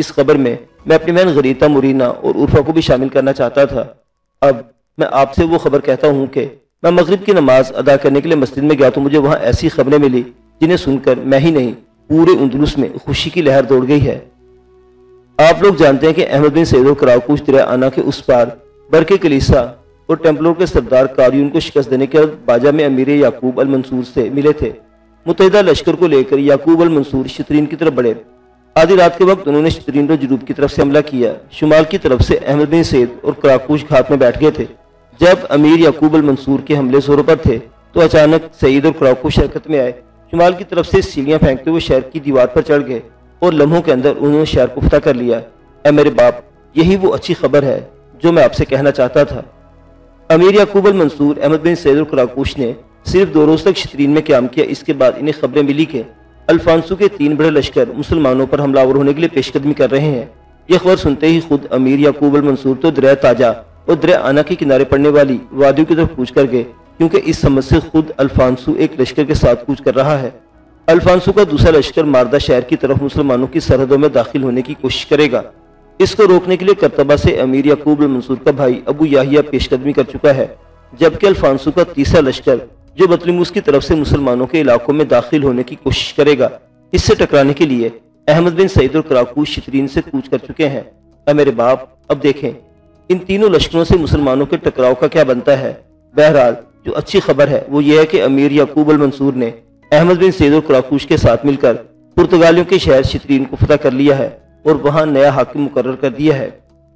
اس خبر میں میں اپنی بہن غریتا مورینا اور عرفا کو بھی شامل کرنا چاہتا تھا۔ اب میں آپ سے وہ خبر کہتا ہوں کہ میں مغرب کی نماز ادا کرنے کے لیے مسجد میں گیا تو مجھے وہاں ایسی خبریں ملی جنہیں سن کر میں ہی نہیں پورے اندلس میں خوشی کی لہر دوڑ گئی ہے۔ آپ لوگ جانتے ہیں کہ احمد بن سعید کراکوش دریا آنا کے اس پار برکے کلیسا اور ٹیمپلور کے سردار کاریون کو شکست دینے کے بعد باجا میں امیر یعقوب المنصور سے ملے تھے۔ متحدہ لشکر کو لے کر یعقوب المنصور شترین کی طرف بڑھے۔ آدھی رات کے وقت انہوں نے شترین کو جنوب کی طرف سے حملہ کیا۔ شمال کی طرف سے احمد بن سعید اور کراکوش گھات میں بیٹھ گئے تھے۔ جب امیر یعقوب المنصور کے حملے زوروں پر تھے تو اچانک سعید اور کراکوش حرکت میں آئے۔ شمال کی طرف سے سیڑھیاں پھینکتے ہوئے شہر کی دیوار پر چڑھ گئے اور لمحوں کے اندر انہوں نے شہر کو فتح کر لیا۔ اے میرے باپ، یہی وہ اچھی خبر ہے جو میں آپ سے کہنا چاہتا تھا۔ امیر یعقوب المنصور احمد بن سعید اور کراکوش نے صرف 2 روز تک شترین میں قیام کیا۔ اس کے بعد انہیں خبریں ملی کہ الفانسو کے 3 بڑے لشکر مسلمانوں پر حملہ آور ہونے کے لیے پیش قدمی کر رہے ہیں۔ یہ خبر سنتے ہی خود امیر یعقوب المنصور تو دریا تاجا اور دریا آنا کے کنارے پڑنے والی وادیوں کی طرف کوچ کر گئے، کیونکہ اس سمجھ سے خود الفانسو ایک لشکر کے ساتھ کوچ کر رہا ہے۔ الفانسو کا دوسرا لشکر ماردہ شہر کی طرف مسلمانوں کی سرحدوں میں داخل ہونے کی کوشش کرے گا۔ اس کو روکنے کے لیے کرتبہ سے امیر یعقوب المنصور کا بھائی ابو یحییٰ پیش قدمی کر چکا ہے، جبکہ الفانسو کا تیسرا لشکر جو بطلیموس کی طرف سے مسلمانوں کے علاقوں میں داخل ہونے کی کوشش کرے گا۔ اس سے ٹکرانے کے لیے احمد بن سعید اور کراکوش شترین سے کوچ کر چکے ہیں۔ اے میرے باپ، اب دیکھیں ان تینوں لشکروں سے مسلمانوں کے ٹکراؤ کا کیا بنتا ہے۔ بہرحال جو اچھی خبر ہے وہ یہ ہے کہ امیر یعقوب المنصور نے احمد بن سعید اور کراکوش کے ساتھ مل کر پرتگالیوں کے شہر شترین کو فتح کر لیا ہے اور وہاں نیا حاکم مقرر کر دیا ہے۔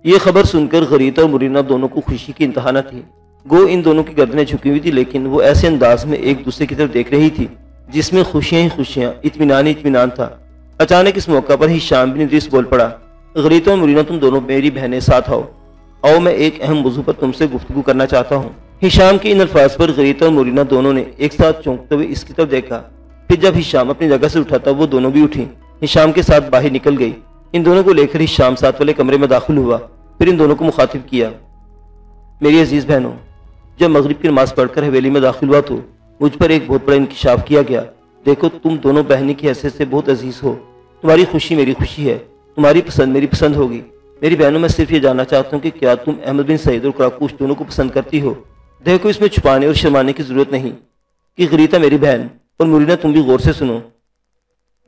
یہ خبر سن کر غریتا اور مورینا دونوں کو خوشی کی انتہا نہ تھی۔ گو ان دونوں کی گردنیں جھکی ہوئی تھی، لیکن وہ ایسے انداز میں ایک دوسرے کی طرف دیکھ رہی تھی جس میں خوشیاں ہی خوشیاں، اطمینان ہی اطمینان تھا۔ اچانک اس موقع پر ہشام بن ادریس بول پڑا، غریتا اور مورینا تم دونوں میری بہنیں ساتھ آؤ میں ایک اہم موضوع پر تم سے گفتگو کرنا چاہتا ہوں۔ ہشام کے ان الفاظ پر غریتا اور مورینا دونوں نے ایک ساتھ چونکتے ہوئے اس کی طرف دیکھا۔ پھر جب ہشام اپنی جگہ سے اٹھا تب وہ دونوں بھی اٹھی، ہشام کے ساتھ باہر نکل گئی۔ ان دونوں کو لے کر ہشام ساتھ والے کمرے میں داخل ہوا، پھر ان دونوں کو مخاطب کیا، میری عزیز بہنوں، جب مغرب کی نماز پڑھ کر حویلی میں داخل ہوا تو مجھ پر ایک بہت بڑا انکشاف کیا گیا۔ دیکھو تم دونوں بہنیں کی حیثیت سے بہت عزیز ہو، تمہاری خوشی میری خوشی ہے، تمہاری پسند میری پسند ہوگی۔ میری بہنوں، میں صرف یہ جاننا چاہتا ہوں کہ کیا تم احمد بن سعید اور کراکوش دونوں کو پسند کرتی ہو؟ دیکھو اس میں چھپانے اور شرمانے کی ضرورت نہیں کہ غریتا میری بہن اور مورینا تم بھی غور سے سنو،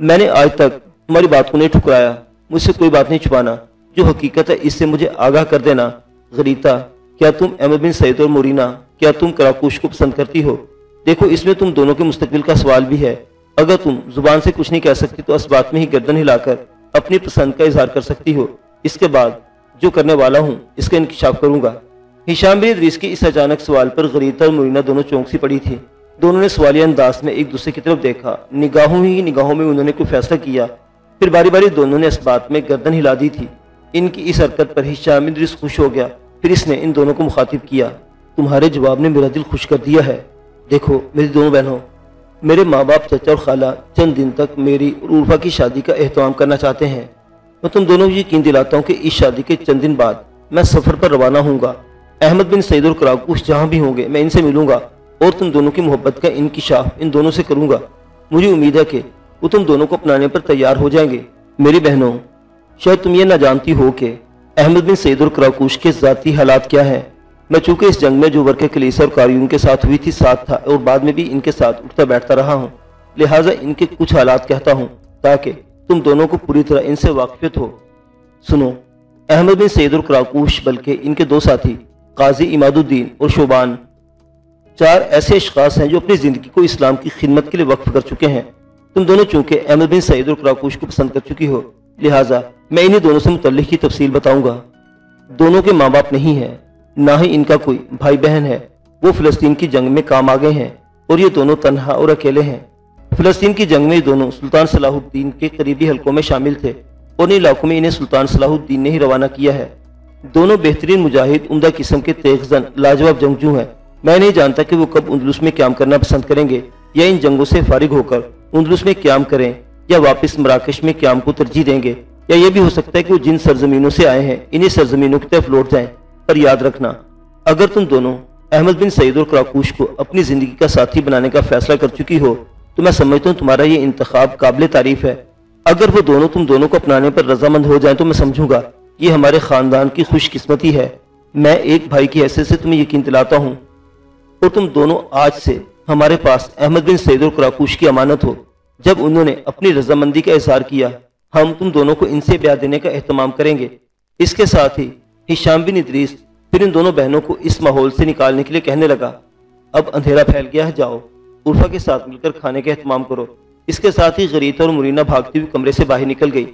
میں نے آج تک تمہاری بات کو نہیں ٹھکرایا، مجھ سے کوئی بات نہیں چھپانا، جو حقیقت ہے اس سے مجھے آگاہ کر دینا۔ غریتا، کیا تم احمد بن سعید اور مورینا، کیا تم کراکوش کو پسند کرتی ہو؟ دیکھو اس میں تم دونوں کے مستقبل کا سوال بھی ہے۔ اگر تم زبان سے کچھ نہیں کہہ سکتی تو اس بات میں ہی گردن ہلا کر اپنی پسند کا اظہار کر سکتی ہو۔ اس کے بعد جو کرنے والا ہوں اس کا انکشاف کروں گا۔ ہشام بن ادریس کے اس اچانک سوال پر غریتا اور مورینا دونوں چونک سی پڑی تھی۔ دونوں نے سوالیہ انداز میں ایک دوسرے کی طرف دیکھا، نگاہوں میں انہوں نے کوئی فیصلہ کیا، پھر باری باری دونوں نے اس بات میں گردن ہلا دی تھی۔ ان کی اس حرکت پر ہشام بن ادریس خوش ہو گیا، پھر اس نے ان دونوں کو مخاطب کیا، تمہارے جواب نے میرا دل خوش کر دیا ہے۔ دیکھو میری دونوں بہنوں، میرے ماں باپ، چچا اور خالہ چند دن تک میری اور عرفا کی شادی کا اہتمام کرنا چاہتے ہیں۔ میں تم دونوں کو یقین دلاتا ہوں کہ اس شادی کے چند دن بعد میں سفر پر روانہ ہوں گا۔ احمد بن سعید اور کراکوش جہاں بھی ہوں گے میں ان سے ملوں گا اور تم دونوں کی محبت کا انکشاف ان دونوں سے کروں گا۔ مجھے امید ہے کہ وہ تم دونوں کو اپنانے پر تیار ہو جائیں گے۔ میری بہنوں، شاید تم یہ نہ جانتی ہو کہ احمد بن سعید اور کراکوش کے ذاتی حالات کیا ہیں۔ میں چونکہ اس جنگ میں جو ورقے کلیسا اور کاریون کے ساتھ ہوئی تھی ساتھ تھا اور بعد میں بھی ان کے ساتھ اٹھتا بیٹھتا رہا ہوں، لہٰذا ان کے کچھ حالات کہتا ہوں تاکہ تم دونوں کو پوری طرح ان سے واقفیت ہو۔ سنو، احمد بن سعید اور کراکوش بلکہ ان کے 2 ساتھی قاضی عماد الدین اور شوبان 4 ایسے اشخاص ہیں جو اپنی زندگی کو اسلام کی خدمت کے لیے وقف کر چکے ہیں۔ تم دونوں چونکہ احمد بن سعید اور کراکوش کو پسند کر چکی ہو، لہٰذا میں انہیں دونوں سے متعلق کی تفصیل بتاؤں گا۔ دونوں کے ماں باپ نہیں ہیں، نہ ہی ان کا کوئی بھائی بہن ہے۔ وہ فلسطین کی جنگ میں کام آ گئے ہیں اور یہ دونوں تنہا اور اکیلے ہیں۔ فلسطین کی جنگ میں یہ دونوں سلطان صلاح الدین کے قریبی حلقوں میں شامل تھے اور ان علاقوں میں انہیں سلطان صلاح الدین نے ہی روانہ کیا ہے۔ دونوں بہترین مجاہد، عمدہ قسم کے تیغ زن، لاجواب جنگجو ہیں۔ میں نہیں جانتا کہ وہ کب اندلس میں قیام کرنا پسند کریں گے، یا ان جنگوں سے فارغ ہو کر اندلس میں قیام کریں، یا واپس مراکش میں قیام کو ترجیح دیں گے، یا یہ بھی ہو سکتا ہے کہ وہ جن سرزمینوں سے آئے ہیں انہیں سرزمینوں کی طرف لوٹ جائیں۔ پر یاد رکھنا، اگر تم دونوں احمد بن سعید اور کراکوش کو اپنی زندگی کا ساتھی بنانے کا فیصلہ کر چکی ہو تو میں سمجھتا ہوں تمہارا یہ انتخاب قابل تعریف ہے۔ اگر وہ دونوں تم دونوں کو اپنانے پر رضامند ہو جائیں تو میں سمجھوں گا یہ ہمارے خاندان کی خوش قسمتی ہے۔ میں ایک بھائی کی حیثیت سے تمہیں یقین دلاتا ہوں اور تم دونوں آج سے ہمارے پاس احمد بن سعید القراقوش کی امانت ہو۔ جب انہوں نے اپنی رضامندی کا اظہار کیا ہم تم دونوں کو ان سے بیعت دینے کا اہتمام کریں گے۔ اس کے ساتھ ہی ہشام بن ادریس پھر ان دونوں بہنوں کو اس ماحول سے نکالنے کے لیے کہنے لگا، اب اندھیرا پھیل گیا ہے، جاؤ عرفہ کے ساتھ مل کر کھانے کا اہتمام کرو۔ اس کے ساتھ ہی غریتا اور مرینہ بھاگتی ہوئی کمرے سے باہر نکل گئی۔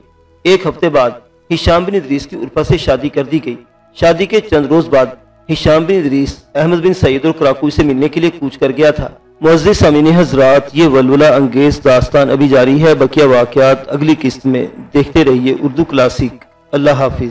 ایک ہفتے بعد ہشام بن ادریس کی عرفہ سے شادی کر دی گئی۔ شادی کے چند روز بعد ہشام بن ادریس احمد بن سعید القراقوش سے ملنے کے لیے کوچ کر گیا تھا۔ معزز سامعین حضرات، یہ ولولہ انگیز داستان ابھی جاری ہے، بقیہ واقعات اگلی قسط میں۔ دیکھتے رہیے اردو کلاسک۔ اللہ حافظ۔